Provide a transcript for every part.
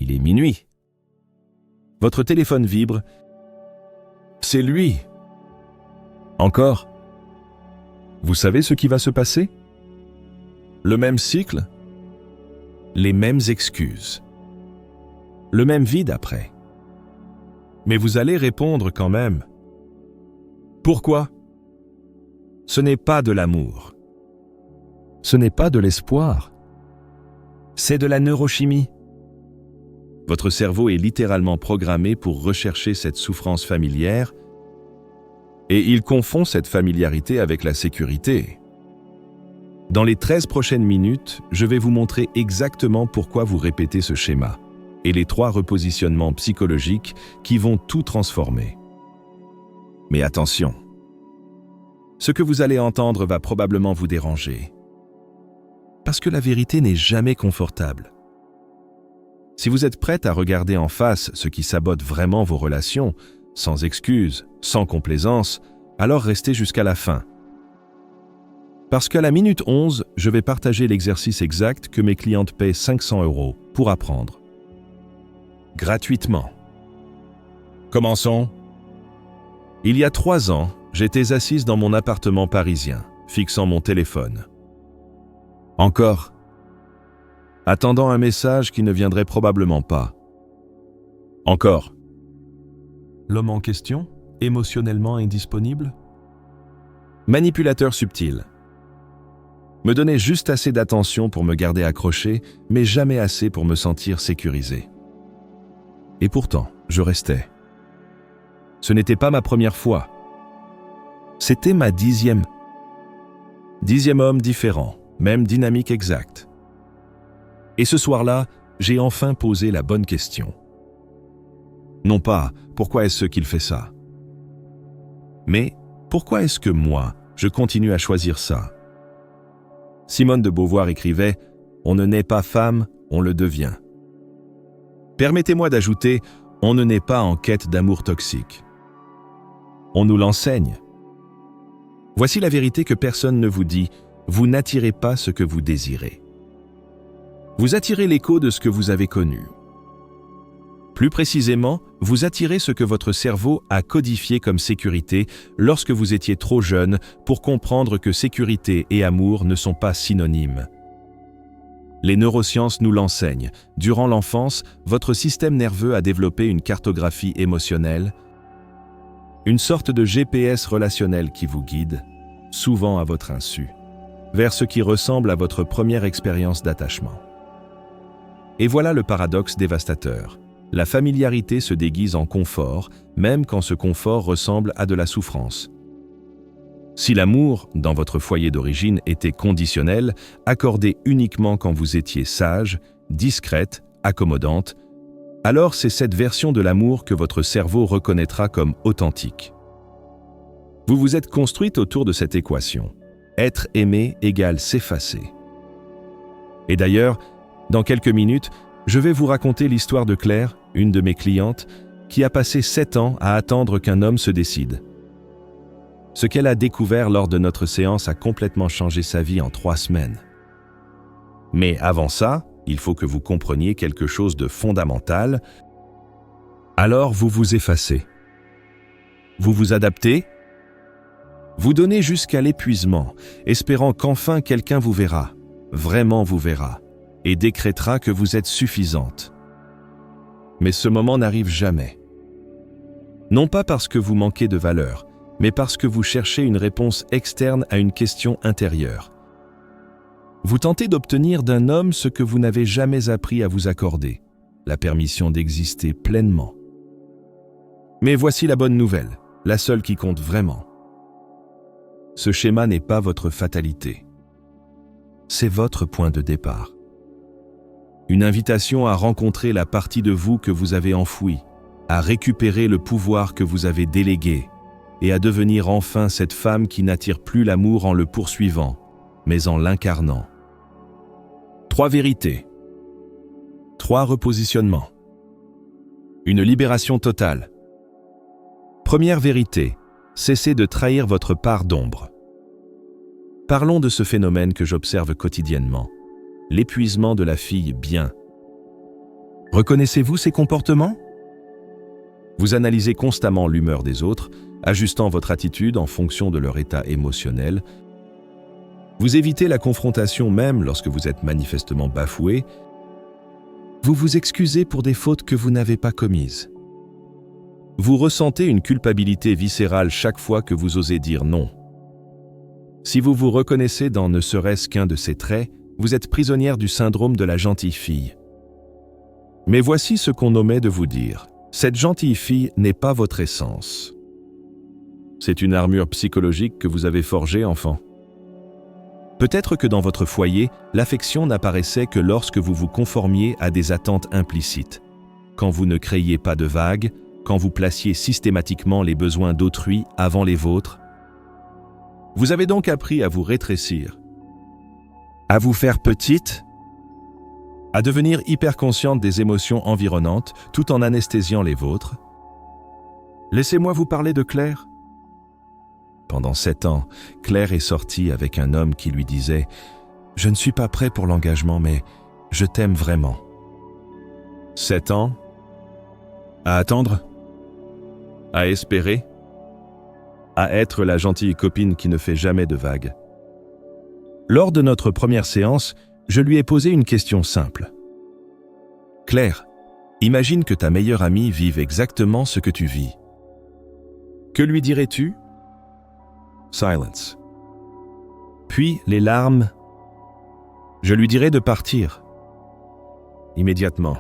Il est minuit. Votre téléphone vibre. C'est lui. Encore. Vous savez ce qui va se passer? Le même cycle? Les mêmes excuses. Le même vide après. Mais vous allez répondre quand même. Pourquoi? Ce n'est pas de l'amour. Ce n'est pas de l'espoir. C'est de la neurochimie. Votre cerveau est littéralement programmé pour rechercher cette souffrance familière et il confond cette familiarité avec la sécurité. Dans les 13 prochaines minutes, je vais vous montrer exactement pourquoi vous répétez ce schéma et les 3 repositionnements psychologiques qui vont tout transformer. Mais attention, ce que vous allez entendre va probablement vous déranger, parce que la vérité n'est jamais confortable. Si vous êtes prête à regarder en face ce qui sabote vraiment vos relations, sans excuses, sans complaisance, alors restez jusqu'à la fin. Parce qu'à la minute 11, je vais partager l'exercice exact que mes clientes paient 500 € pour apprendre. Gratuitement. Commençons. Il y a 3 ans, j'étais assise dans mon appartement parisien, fixant mon téléphone. Encore. Attendant un message qui ne viendrait probablement pas. Encore. L'homme en question, émotionnellement indisponible? Manipulateur subtil. Me donnait juste assez d'attention pour me garder accroché, mais jamais assez pour me sentir sécurisé. Et pourtant, je restais. Ce n'était pas ma première fois. C'était ma 10e. 10e homme différent, même dynamique exacte. Et ce soir-là, j'ai enfin posé la bonne question. Non pas « pourquoi est-ce qu'il fait ça ?» mais « pourquoi est-ce que moi, je continue à choisir ça ?» Simone de Beauvoir écrivait « On ne naît pas femme, on le devient ». Permettez-moi d'ajouter « On ne naît pas en quête d'amour toxique ». On nous l'enseigne. Voici la vérité que personne ne vous dit, vous n'attirez pas ce que vous désirez. Vous attirez l'écho de ce que vous avez connu. Plus précisément, vous attirez ce que votre cerveau a codifié comme sécurité lorsque vous étiez trop jeune pour comprendre que sécurité et amour ne sont pas synonymes. Les neurosciences nous l'enseignent. Durant l'enfance, votre système nerveux a développé une cartographie émotionnelle, une sorte de GPS relationnel qui vous guide, souvent à votre insu, vers ce qui ressemble à votre première expérience d'attachement. Et voilà le paradoxe dévastateur. La familiarité se déguise en confort, même quand ce confort ressemble à de la souffrance. Si l'amour, dans votre foyer d'origine, était conditionnel, accordé uniquement quand vous étiez sage, discrète, accommodante, alors c'est cette version de l'amour que votre cerveau reconnaîtra comme authentique. Vous vous êtes construite autour de cette équation. Être aimé égale s'effacer. Et d'ailleurs, dans quelques minutes, je vais vous raconter l'histoire de Claire, une de mes clientes, qui a passé 7 ans à attendre qu'un homme se décide. Ce qu'elle a découvert lors de notre séance a complètement changé sa vie en 3 semaines. Mais avant ça, il faut que vous compreniez quelque chose de fondamental. Alors vous vous effacez. Vous vous adaptez. Vous donnez jusqu'à l'épuisement, espérant qu'enfin quelqu'un vous verra, vraiment vous verra, et décrétera que vous êtes suffisante. Mais ce moment n'arrive jamais. Non pas parce que vous manquez de valeur, mais parce que vous cherchez une réponse externe à une question intérieure. Vous tentez d'obtenir d'un homme ce que vous n'avez jamais appris à vous accorder, la permission d'exister pleinement. Mais voici la bonne nouvelle, la seule qui compte vraiment. Ce schéma n'est pas votre fatalité. C'est votre point de départ. Une invitation à rencontrer la partie de vous que vous avez enfouie, à récupérer le pouvoir que vous avez délégué et à devenir enfin cette femme qui n'attire plus l'amour en le poursuivant, mais en l'incarnant. 3 vérités. 3 repositionnements. Une libération totale. Première vérité, cessez de trahir votre part d'ombre. Parlons de ce phénomène que j'observe quotidiennement, l'épuisement de la fille bien. Reconnaissez-vous ces comportements? Vous analysez constamment l'humeur des autres, ajustant votre attitude en fonction de leur état émotionnel. Vous évitez la confrontation même lorsque vous êtes manifestement bafoué. Vous vous excusez pour des fautes que vous n'avez pas commises. Vous ressentez une culpabilité viscérale chaque fois que vous osez dire non. Si vous vous reconnaissez dans ne serait-ce qu'un de ces traits, vous êtes prisonnière du syndrome de la gentille fille. Mais voici ce qu'on omet de vous dire. Cette gentille fille n'est pas votre essence. C'est une armure psychologique que vous avez forgée, enfant. Peut-être que dans votre foyer, l'affection n'apparaissait que lorsque vous vous conformiez à des attentes implicites, quand vous ne créiez pas de vagues, quand vous placiez systématiquement les besoins d'autrui avant les vôtres. Vous avez donc appris à vous rétrécir, à vous faire petite, à devenir hyper consciente des émotions environnantes tout en anesthésiant les vôtres. Laissez-moi vous parler de Claire. Pendant 7 ans, Claire est sortie avec un homme qui lui disait « Je ne suis pas prêt pour l'engagement, mais je t'aime vraiment. » 7 ans? À attendre? À espérer? À être la gentille copine qui ne fait jamais de vagues. Lors de notre première séance, je lui ai posé une question simple. « Claire, imagine que ta meilleure amie vive exactement ce que tu vis. Que lui dirais-tu » Silence. Puis les larmes. Je lui dirais de partir. Immédiatement.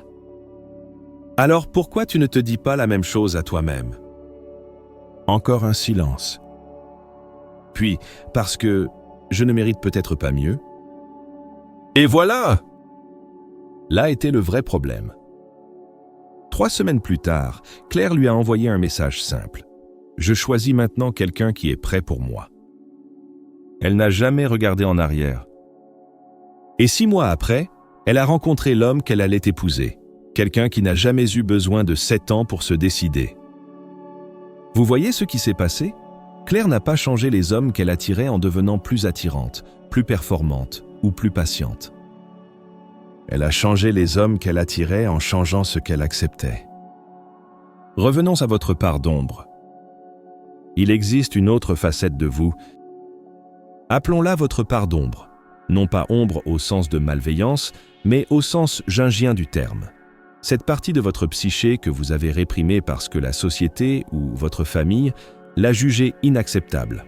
Alors pourquoi tu ne te dis pas la même chose à toi-même? Encore un silence. Puis, parce que je ne mérite peut-être pas mieux. Et voilà! Là était le vrai problème. 3 semaines plus tard, Claire lui a envoyé un message simple. Je choisis maintenant quelqu'un qui est prêt pour moi. Elle n'a jamais regardé en arrière. Et 6 mois après, elle a rencontré l'homme qu'elle allait épouser, quelqu'un qui n'a jamais eu besoin de 7 ans pour se décider. Vous voyez ce qui s'est passé? Claire n'a pas changé les hommes qu'elle attirait en devenant plus attirante, plus performante ou plus patiente. Elle a changé les hommes qu'elle attirait en changeant ce qu'elle acceptait. Revenons à votre part d'ombre. Il existe une autre facette de vous. Appelons-la votre part d'ombre. Non pas ombre au sens de malveillance, mais au sens jungien du terme. Cette partie de votre psyché que vous avez réprimée parce que la société ou votre famille l'a jugée inacceptable.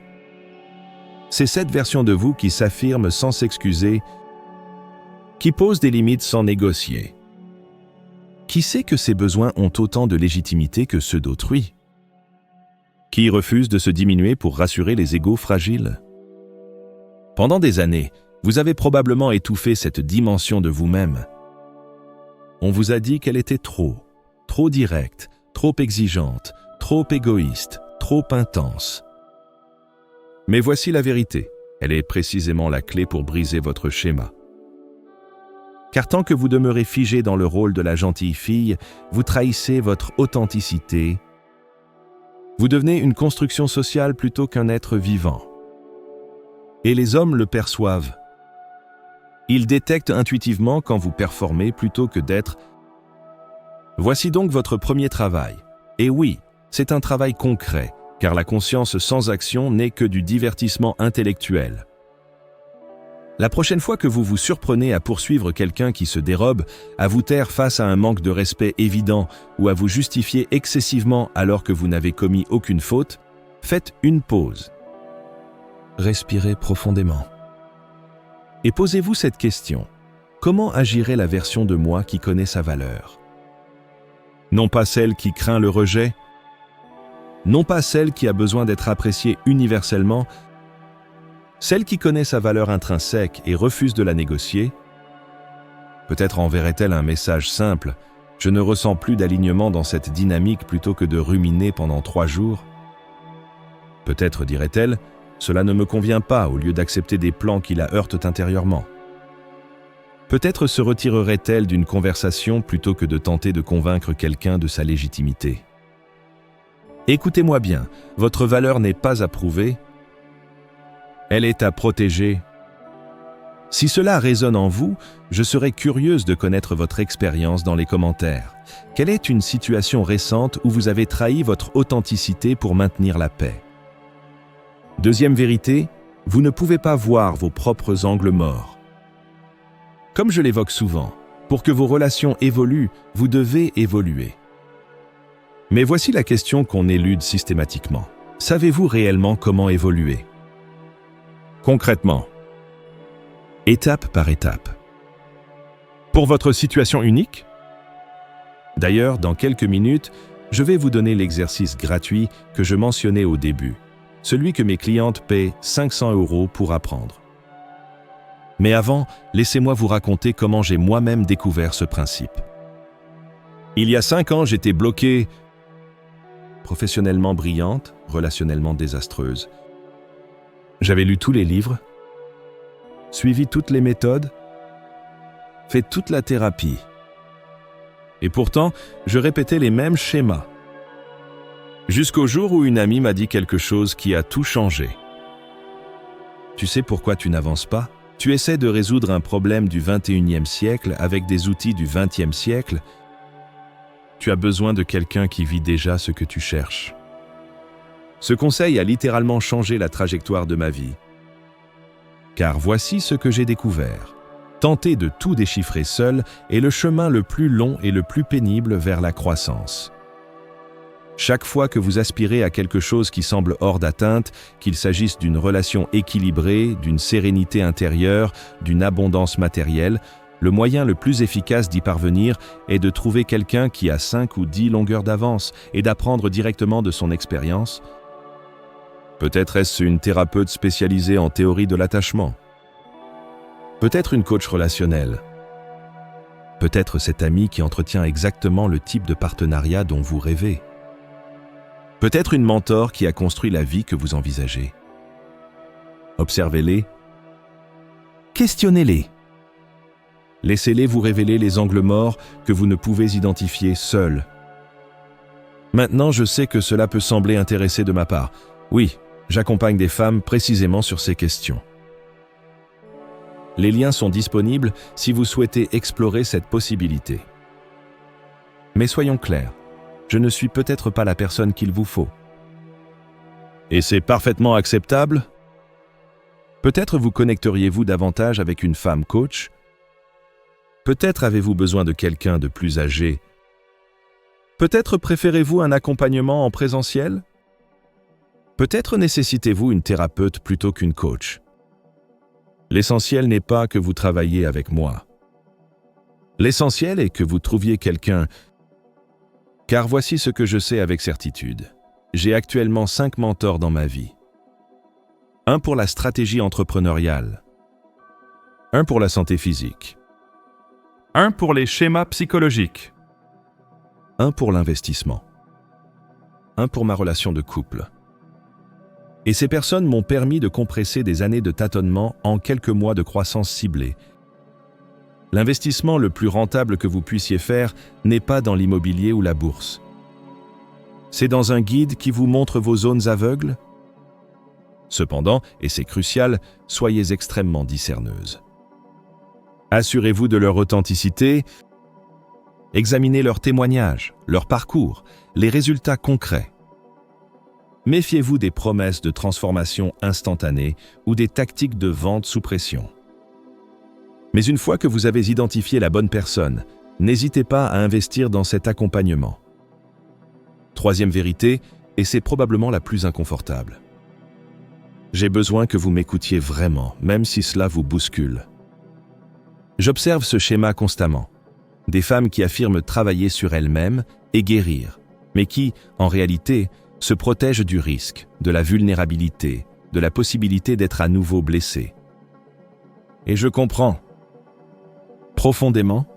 C'est cette version de vous qui s'affirme sans s'excuser, qui pose des limites sans négocier. Qui sait que ses besoins ont autant de légitimité que ceux d'autrui? Qui refuse de se diminuer pour rassurer les égos fragiles? Pendant des années, vous avez probablement étouffé cette dimension de vous-même. On vous a dit qu'elle était trop directe, trop exigeante, trop égoïste, trop intense. Mais voici la vérité, elle est précisément la clé pour briser votre schéma. Car tant que vous demeurez figé dans le rôle de la gentille fille, vous trahissez votre authenticité. Vous devenez une construction sociale plutôt qu'un être vivant. Et les hommes le perçoivent. Ils détectent intuitivement quand vous performez plutôt que d'être. Voici donc votre premier travail. Et oui, c'est un travail concret, car la conscience sans action n'est que du divertissement intellectuel. La prochaine fois que vous vous surprenez à poursuivre quelqu'un qui se dérobe, à vous taire face à un manque de respect évident ou à vous justifier excessivement alors que vous n'avez commis aucune faute, faites une pause. Respirez profondément. Et posez-vous cette question. Comment agirait la version de moi qui connaît sa valeur? Non pas celle qui craint le rejet, non pas celle qui a besoin d'être appréciée universellement, celle qui connaît sa valeur intrinsèque et refuse de la négocier. Peut-être enverrait-elle un message simple « Je ne ressens plus d'alignement dans cette dynamique plutôt que de ruminer pendant 3 jours. » Peut-être dirait-elle « Cela ne me convient pas » au lieu d'accepter des plans qui la heurtent intérieurement. Peut-être se retirerait-elle d'une conversation plutôt que de tenter de convaincre quelqu'un de sa légitimité. Écoutez-moi bien, votre valeur n'est pas à prouver, elle est à protéger. Si cela résonne en vous, je serais curieuse de connaître votre expérience dans les commentaires. Quelle est une situation récente où vous avez trahi votre authenticité pour maintenir la paix? Deuxième vérité, vous ne pouvez pas voir vos propres angles morts. Comme je l'évoque souvent, pour que vos relations évoluent, vous devez évoluer. Mais voici la question qu'on élude systématiquement. Savez-vous réellement comment évoluer? Concrètement, étape par étape. Pour votre situation unique? D'ailleurs, dans quelques minutes, je vais vous donner l'exercice gratuit que je mentionnais au début, celui que mes clientes paient 500 € pour apprendre. Mais avant, laissez-moi vous raconter comment j'ai moi-même découvert ce principe. Il y a 5 ans, j'étais bloqué, professionnellement brillante, relationnellement désastreuse. J'avais lu tous les livres, suivi toutes les méthodes, fait toute la thérapie. Et pourtant, je répétais les mêmes schémas. Jusqu'au jour où une amie m'a dit quelque chose qui a tout changé. Tu sais pourquoi tu n'avances pas? Tu essaies de résoudre un problème du 21e siècle avec des outils du 20e siècle. Tu as besoin de quelqu'un qui vit déjà ce que tu cherches. Ce conseil a littéralement changé la trajectoire de ma vie. Car voici ce que j'ai découvert. Tenter de tout déchiffrer seul est le chemin le plus long et le plus pénible vers la croissance. Chaque fois que vous aspirez à quelque chose qui semble hors d'atteinte, qu'il s'agisse d'une relation équilibrée, d'une sérénité intérieure, d'une abondance matérielle, le moyen le plus efficace d'y parvenir est de trouver quelqu'un qui a 5 ou 10 longueurs d'avance et d'apprendre directement de son expérience. Peut-être est-ce une thérapeute spécialisée en théorie de l'attachement. Peut-être une coach relationnelle. Peut-être cet ami qui entretient exactement le type de partenariat dont vous rêvez. Peut-être une mentor qui a construit la vie que vous envisagez. Observez-les. Questionnez-les. Laissez-les vous révéler les angles morts que vous ne pouvez identifier seuls. Maintenant, je sais que cela peut sembler intéressé de ma part. Oui, j'accompagne des femmes précisément sur ces questions. Les liens sont disponibles si vous souhaitez explorer cette possibilité. Mais soyons clairs, je ne suis peut-être pas la personne qu'il vous faut. Et c'est parfaitement acceptable. Peut-être vous connecteriez-vous davantage avec une femme coach. Peut-être avez-vous besoin de quelqu'un de plus âgé. Peut-être préférez-vous un accompagnement en présentiel. Peut-être nécessitez-vous une thérapeute plutôt qu'une coach. L'essentiel n'est pas que vous travailliez avec moi. L'essentiel est que vous trouviez quelqu'un. Car voici ce que je sais avec certitude. J'ai actuellement 5 mentors dans ma vie. Un pour la stratégie entrepreneuriale. Un pour la santé physique. Un pour les schémas psychologiques. Un pour l'investissement. Un pour ma relation de couple. Et ces personnes m'ont permis de compresser des années de tâtonnement en quelques mois de croissance ciblée. L'investissement le plus rentable que vous puissiez faire n'est pas dans l'immobilier ou la bourse. C'est dans un guide qui vous montre vos zones aveugles. Cependant, et c'est crucial, soyez extrêmement discerneuse. Assurez-vous de leur authenticité. Examinez leurs témoignages, leur parcours, les résultats concrets. Méfiez-vous des promesses de transformation instantanée ou des tactiques de vente sous pression. Mais une fois que vous avez identifié la bonne personne, n'hésitez pas à investir dans cet accompagnement. Troisième vérité, et c'est probablement la plus inconfortable. J'ai besoin que vous m'écoutiez vraiment, même si cela vous bouscule. J'observe ce schéma constamment. Des femmes qui affirment travailler sur elles-mêmes et guérir, mais qui, en réalité, se protègent du risque, de la vulnérabilité, de la possibilité d'être à nouveau blessées. Et je comprends. Profondément.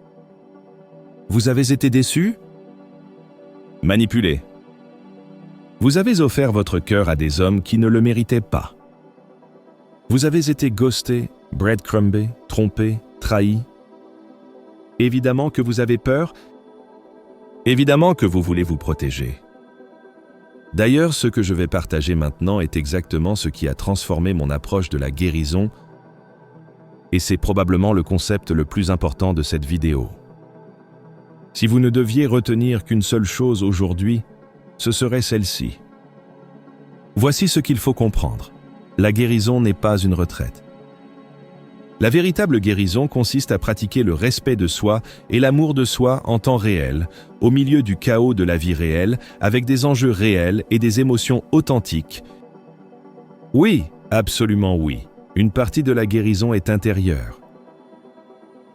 Vous avez été déçu? Manipulé. Vous avez offert votre cœur à des hommes qui ne le méritaient pas. Vous avez été ghosté, breadcrumbé, trompé, trahi. Évidemment que vous avez peur. Évidemment que vous voulez vous protéger. D'ailleurs, ce que je vais partager maintenant est exactement ce qui a transformé mon approche de la guérison. Et c'est probablement le concept le plus important de cette vidéo. Si vous ne deviez retenir qu'une seule chose aujourd'hui, ce serait celle-ci. Voici ce qu'il faut comprendre. La guérison n'est pas une retraite. La véritable guérison consiste à pratiquer le respect de soi et l'amour de soi en temps réel, au milieu du chaos de la vie réelle, avec des enjeux réels et des émotions authentiques. Oui, absolument oui. Une partie de la guérison est intérieure.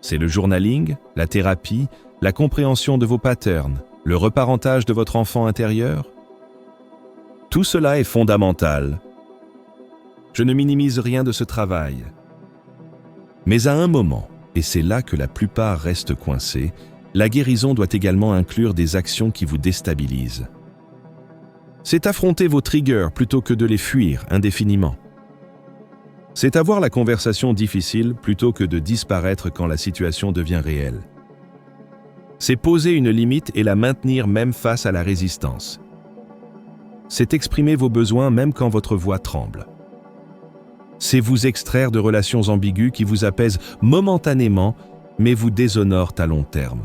C'est le journaling, la thérapie, la compréhension de vos patterns, le reparentage de votre enfant intérieur. Tout cela est fondamental. Je ne minimise rien de ce travail. Mais à un moment, et c'est là que la plupart restent coincés, la guérison doit également inclure des actions qui vous déstabilisent. C'est affronter vos triggers plutôt que de les fuir indéfiniment. C'est avoir la conversation difficile plutôt que de disparaître quand la situation devient réelle. C'est poser une limite et la maintenir même face à la résistance. C'est exprimer vos besoins même quand votre voix tremble. C'est vous extraire de relations ambiguës qui vous apaisent momentanément, mais vous déshonorent à long terme.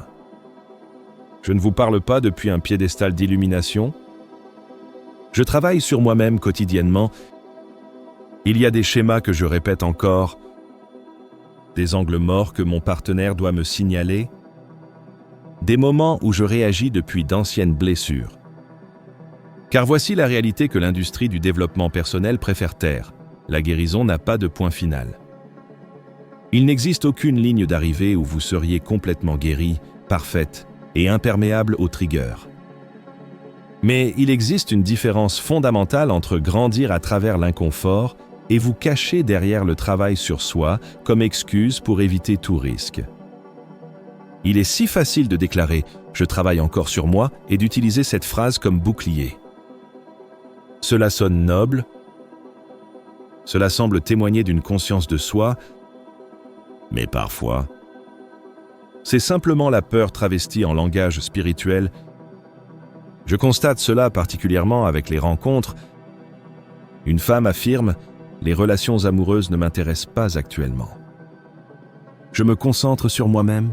Je ne vous parle pas depuis un piédestal d'illumination. Je travaille sur moi-même quotidiennement. Il y a des schémas que je répète encore, des angles morts que mon partenaire doit me signaler, des moments où je réagis depuis d'anciennes blessures. Car voici la réalité que l'industrie du développement personnel préfère taire. La guérison n'a pas de point final. Il n'existe aucune ligne d'arrivée où vous seriez complètement guéri, parfaite et imperméable aux triggers. Mais il existe une différence fondamentale entre grandir à travers l'inconfort et vous cacher derrière le travail sur soi comme excuse pour éviter tout risque. Il est si facile de déclarer « je travaille encore sur moi » et d'utiliser cette phrase comme bouclier. Cela sonne noble, cela semble témoigner d'une conscience de soi, mais parfois, c'est simplement la peur travestie en langage spirituel. Je constate cela particulièrement avec les rencontres. Une femme affirme « Les relations amoureuses ne m'intéressent pas actuellement. Je me concentre sur moi-même. »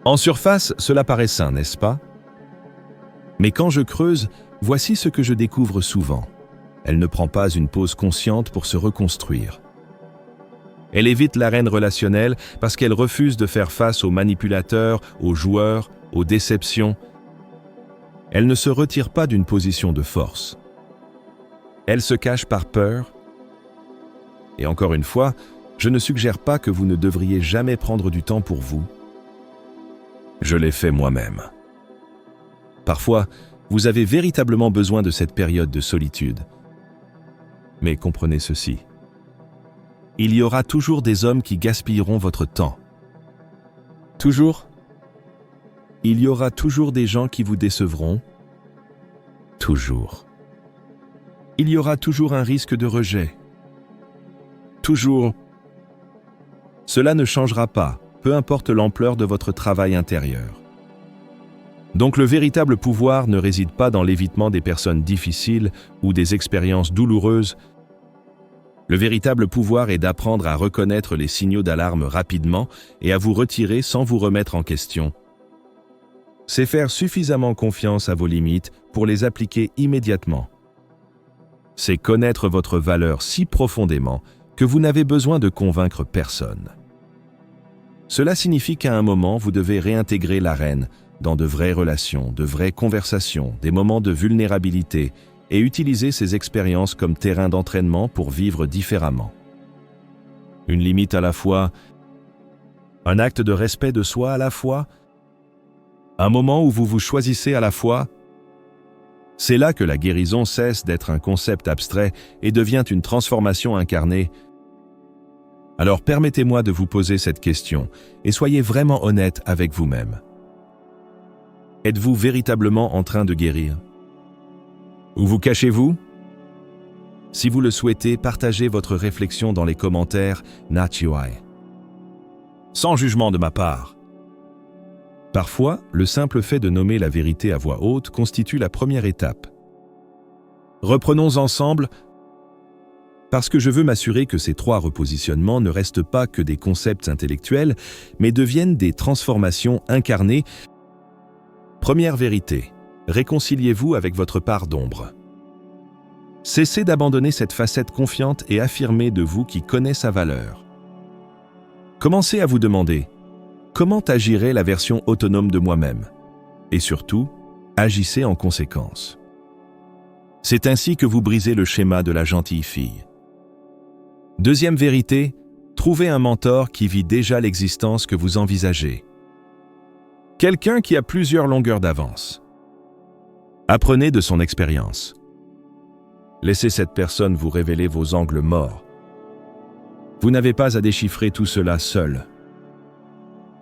En surface, cela paraît sain, n'est-ce pas? Mais quand je creuse, voici ce que je découvre souvent. Elle ne prend pas une pause consciente pour se reconstruire. Elle évite l'arène relationnelle parce qu'elle refuse de faire face aux manipulateurs, aux joueurs, aux déceptions. Elle ne se retire pas d'une position de force. Elle se cache par peur. Et encore une fois, je ne suggère pas que vous ne devriez jamais prendre du temps pour vous. Je l'ai fait moi-même. Parfois, vous avez véritablement besoin de cette période de solitude. Mais comprenez ceci. Il y aura toujours des hommes qui gaspilleront votre temps. Toujours. Il y aura toujours des gens qui vous décevront. Toujours. Il y aura toujours un risque de rejet. Toujours. Cela ne changera pas, peu importe l'ampleur de votre travail intérieur. Donc le véritable pouvoir ne réside pas dans l'évitement des personnes difficiles ou des expériences douloureuses. Le véritable pouvoir est d'apprendre à reconnaître les signaux d'alarme rapidement et à vous retirer sans vous remettre en question. C'est faire suffisamment confiance à vos limites pour les appliquer immédiatement. C'est connaître votre valeur si profondément que vous n'avez besoin de convaincre personne. Cela signifie qu'à un moment, vous devez réintégrer l'arène dans de vraies relations, de vraies conversations, des moments de vulnérabilité et utiliser ces expériences comme terrain d'entraînement pour vivre différemment. Une limite à la fois, un acte de respect de soi à la fois, un moment où vous vous choisissez à la fois. C'est là que la guérison cesse d'être un concept abstrait et devient une transformation incarnée. Alors permettez-moi de vous poser cette question et soyez vraiment honnête avec vous-même. Êtes-vous véritablement en train de guérir? Où vous cachez-vous? Si vous le souhaitez, partagez votre réflexion dans les commentaires Nachiwai. Sans jugement de ma part. Parfois, le simple fait de nommer la vérité à voix haute constitue la première étape. Reprenons ensemble. Parce que je veux m'assurer que ces 3 repositionnements ne restent pas que des concepts intellectuels, mais deviennent des transformations incarnées. Première vérité, réconciliez-vous avec votre part d'ombre. Cessez d'abandonner cette facette confiante et affirmée de vous qui connaît sa valeur. Commencez à vous demander « Comment agirait la version autonome de moi-même ?» Et surtout, agissez en conséquence. C'est ainsi que vous brisez le schéma de la gentille fille. Deuxième vérité, trouvez un mentor qui vit déjà l'existence que vous envisagez. Quelqu'un qui a plusieurs longueurs d'avance. Apprenez de son expérience. Laissez cette personne vous révéler vos angles morts. Vous n'avez pas à déchiffrer tout cela seul.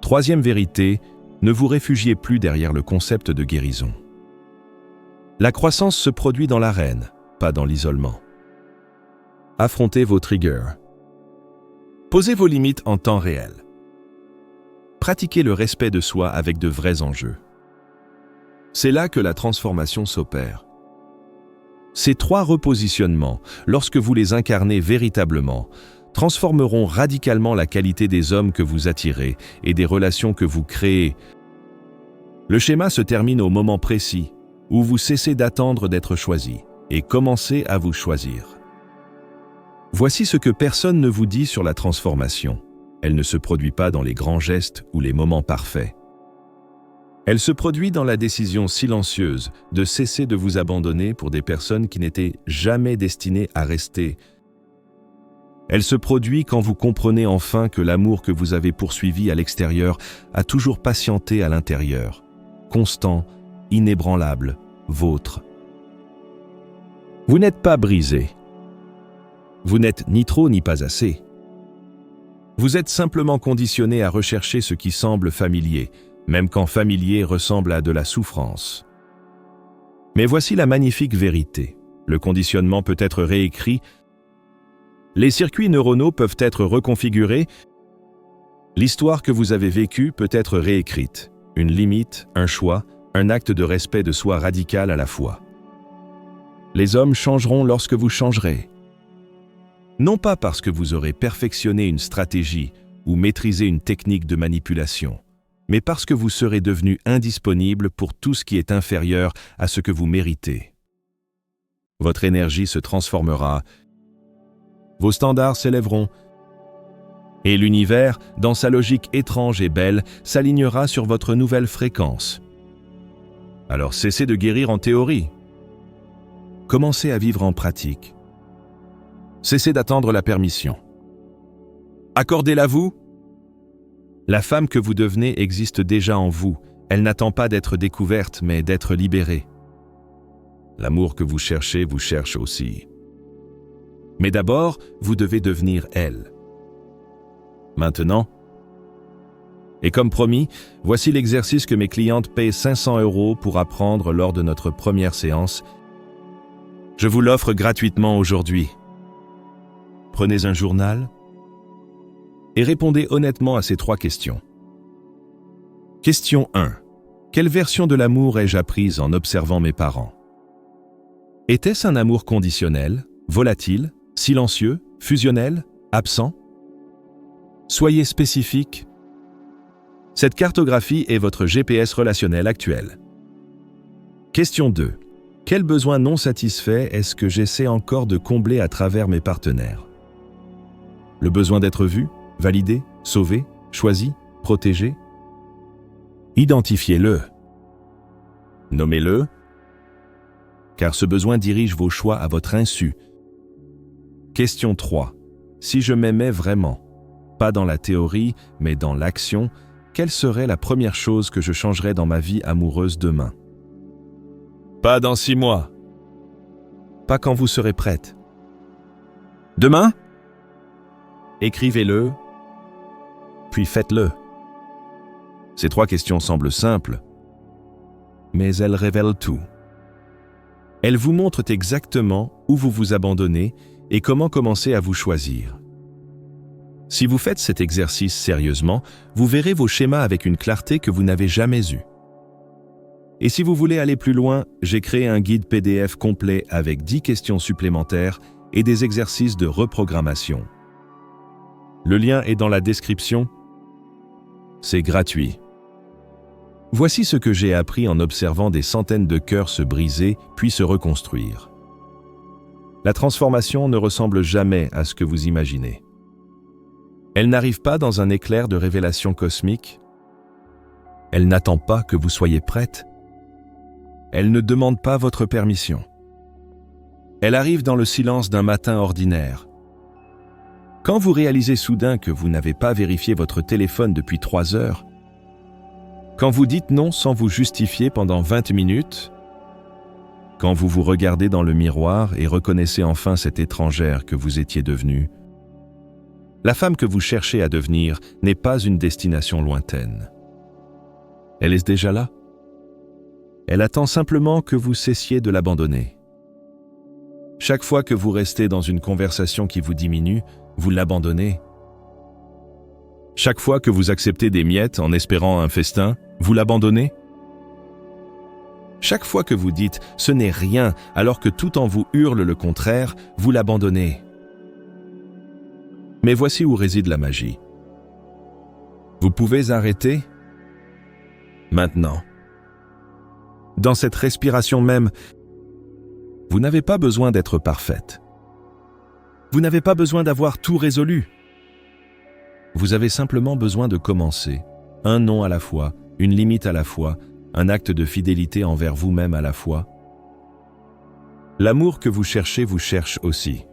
Troisième vérité, ne vous réfugiez plus derrière le concept de guérison. La croissance se produit dans l'arène, pas dans l'isolement. Affrontez vos triggers. Posez vos limites en temps réel. Pratiquez le respect de soi avec de vrais enjeux. C'est là que la transformation s'opère. Ces 3 repositionnements, lorsque vous les incarnez véritablement, transformeront radicalement la qualité des hommes que vous attirez et des relations que vous créez. Le schéma se termine au moment précis où vous cessez d'attendre d'être choisi et commencez à vous choisir. Voici ce que personne ne vous dit sur la transformation. Elle ne se produit pas dans les grands gestes ou les moments parfaits. Elle se produit dans la décision silencieuse de cesser de vous abandonner pour des personnes qui n'étaient jamais destinées à rester. Elle se produit quand vous comprenez enfin que l'amour que vous avez poursuivi à l'extérieur a toujours patienté à l'intérieur, constant, inébranlable, vôtre. Vous n'êtes pas brisé. Vous n'êtes ni trop ni pas assez. Vous êtes simplement conditionné à rechercher ce qui semble familier, même quand familier ressemble à de la souffrance. Mais voici la magnifique vérité. Le conditionnement peut être réécrit, les circuits neuronaux peuvent être reconfigurés, l'histoire que vous avez vécue peut être réécrite, une limite, un choix, un acte de respect de soi radical à la fois. Les hommes changeront lorsque vous changerez. Non pas parce que vous aurez perfectionné une stratégie ou maîtrisé une technique de manipulation, mais parce que vous serez devenu indisponible pour tout ce qui est inférieur à ce que vous méritez. Votre énergie se transformera, vos standards s'élèveront, et l'univers, dans sa logique étrange et belle, s'alignera sur votre nouvelle fréquence. Alors cessez de guérir en théorie. Commencez à vivre en pratique. Cessez d'attendre la permission. Accordez-la vous. La femme que vous devenez existe déjà en vous. Elle n'attend pas d'être découverte, mais d'être libérée. L'amour que vous cherchez vous cherche aussi. Mais d'abord, vous devez devenir elle. Maintenant, et comme promis, voici l'exercice que mes clientes payent 500 € pour apprendre lors de notre première séance. Je vous l'offre gratuitement aujourd'hui. Prenez un journal et répondez honnêtement à ces 3 questions. Question 1. Quelle version de l'amour ai-je apprise en observant mes parents? Était-ce un amour conditionnel, volatile, silencieux, fusionnel, absent? Soyez spécifique. Cette cartographie est votre GPS relationnel actuel. Question 2. Quel besoin non satisfait est-ce que j'essaie encore de combler à travers mes partenaires? Le besoin d'être vu, validé, sauvé, choisi, protégé? Identifiez-le. Nommez-le, car ce besoin dirige vos choix à votre insu. Question 3. Si je m'aimais vraiment, pas dans la théorie, mais dans l'action, quelle serait la première chose que je changerais dans ma vie amoureuse demain? Pas dans 6 mois. Pas quand vous serez prête. Demain? Écrivez-le, puis faites-le. Ces 3 questions semblent simples, mais elles révèlent tout. Elles vous montrent exactement où vous vous abandonnez et comment commencer à vous choisir. Si vous faites cet exercice sérieusement, vous verrez vos schémas avec une clarté que vous n'avez jamais eue. Et si vous voulez aller plus loin, j'ai créé un guide PDF complet avec 10 questions supplémentaires et des exercices de reprogrammation. Le lien est dans la description. C'est gratuit. Voici ce que j'ai appris en observant des centaines de cœurs se briser puis se reconstruire. La transformation ne ressemble jamais à ce que vous imaginez. Elle n'arrive pas dans un éclair de révélation cosmique. Elle n'attend pas que vous soyez prête. Elle ne demande pas votre permission. Elle arrive dans le silence d'un matin ordinaire. Quand vous réalisez soudain que vous n'avez pas vérifié votre téléphone depuis 3 heures, quand vous dites non sans vous justifier pendant 20 minutes, quand vous vous regardez dans le miroir et reconnaissez enfin cette étrangère que vous étiez devenue, la femme que vous cherchez à devenir n'est pas une destination lointaine. Elle est déjà là. Elle attend simplement que vous cessiez de l'abandonner. Chaque fois que vous restez dans une conversation qui vous diminue, vous l'abandonnez. Chaque fois que vous acceptez des miettes en espérant un festin, vous l'abandonnez. Chaque fois que vous dites « ce n'est rien » alors que tout en vous hurle le contraire, vous l'abandonnez. Mais voici où réside la magie. Vous pouvez arrêter maintenant. Dans cette respiration même, vous n'avez pas besoin d'être parfaite. Vous n'avez pas besoin d'avoir tout résolu. Vous avez simplement besoin de commencer, un non à la fois, une limite à la fois, un acte de fidélité envers vous-même à la fois. L'amour que vous cherche aussi.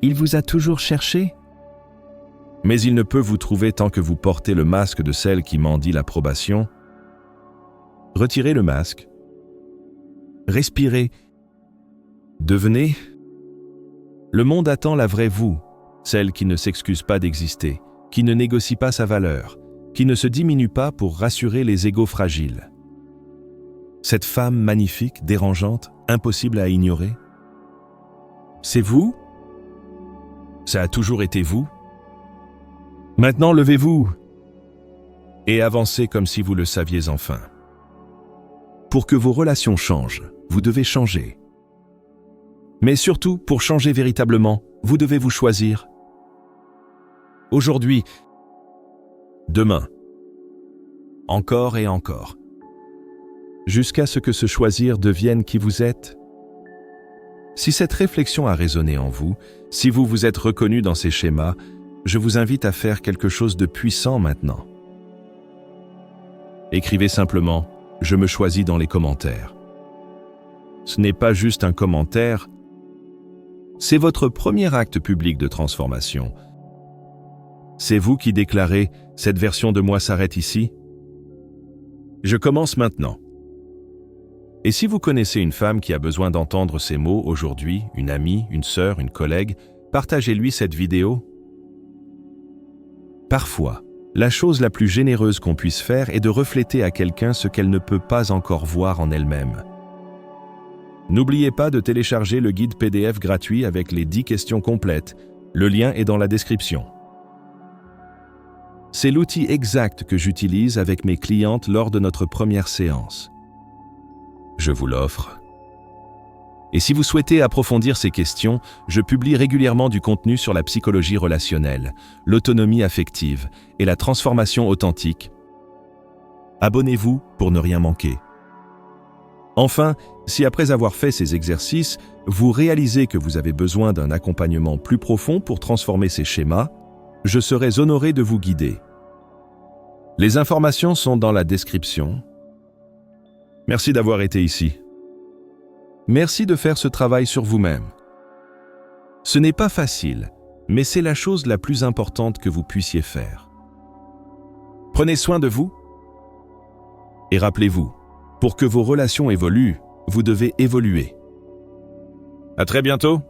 Il vous a toujours cherché? Mais il ne peut vous trouver tant que vous portez le masque de celle qui mendie l'approbation. Retirez le masque. Respirez. Devenez. Le monde attend la vraie vous, celle qui ne s'excuse pas d'exister, qui ne négocie pas sa valeur, qui ne se diminue pas pour rassurer les égos fragiles. Cette femme magnifique, dérangeante, impossible à ignorer. C'est vous? Ça a toujours été vous? Maintenant, levez-vous et avancez comme si vous le saviez enfin. Pour que vos relations changent, vous devez changer. Mais surtout, pour changer véritablement, vous devez vous choisir. Aujourd'hui, demain, encore et encore, jusqu'à ce que ce choisir devienne qui vous êtes. Si cette réflexion a résonné en vous, si vous vous êtes reconnu dans ces schémas, je vous invite à faire quelque chose de puissant maintenant. Écrivez simplement « Je me choisis » dans les commentaires. Ce n'est pas juste un commentaire, c'est votre premier acte public de transformation. C'est vous qui déclarez « Cette version de moi s'arrête ici ». Je commence maintenant. Et si vous connaissez une femme qui a besoin d'entendre ces mots aujourd'hui, une amie, une sœur, une collègue, partagez-lui cette vidéo. Parfois, la chose la plus généreuse qu'on puisse faire est de refléter à quelqu'un ce qu'elle ne peut pas encore voir en elle-même. N'oubliez pas de télécharger le guide PDF gratuit avec les 10 questions complètes. Le lien est dans la description. C'est l'outil exact que j'utilise avec mes clientes lors de notre première séance. Je vous l'offre. Et si vous souhaitez approfondir ces questions, je publie régulièrement du contenu sur la psychologie relationnelle, l'autonomie affective et la transformation authentique. Abonnez-vous pour ne rien manquer. Enfin, si après avoir fait ces exercices, vous réalisez que vous avez besoin d'un accompagnement plus profond pour transformer ces schémas, je serai honoré de vous guider. Les informations sont dans la description. Merci d'avoir été ici. Merci de faire ce travail sur vous-même. Ce n'est pas facile, mais c'est la chose la plus importante que vous puissiez faire. Prenez soin de vous et rappelez-vous, pour que vos relations évoluent, vous devez évoluer. À très bientôt.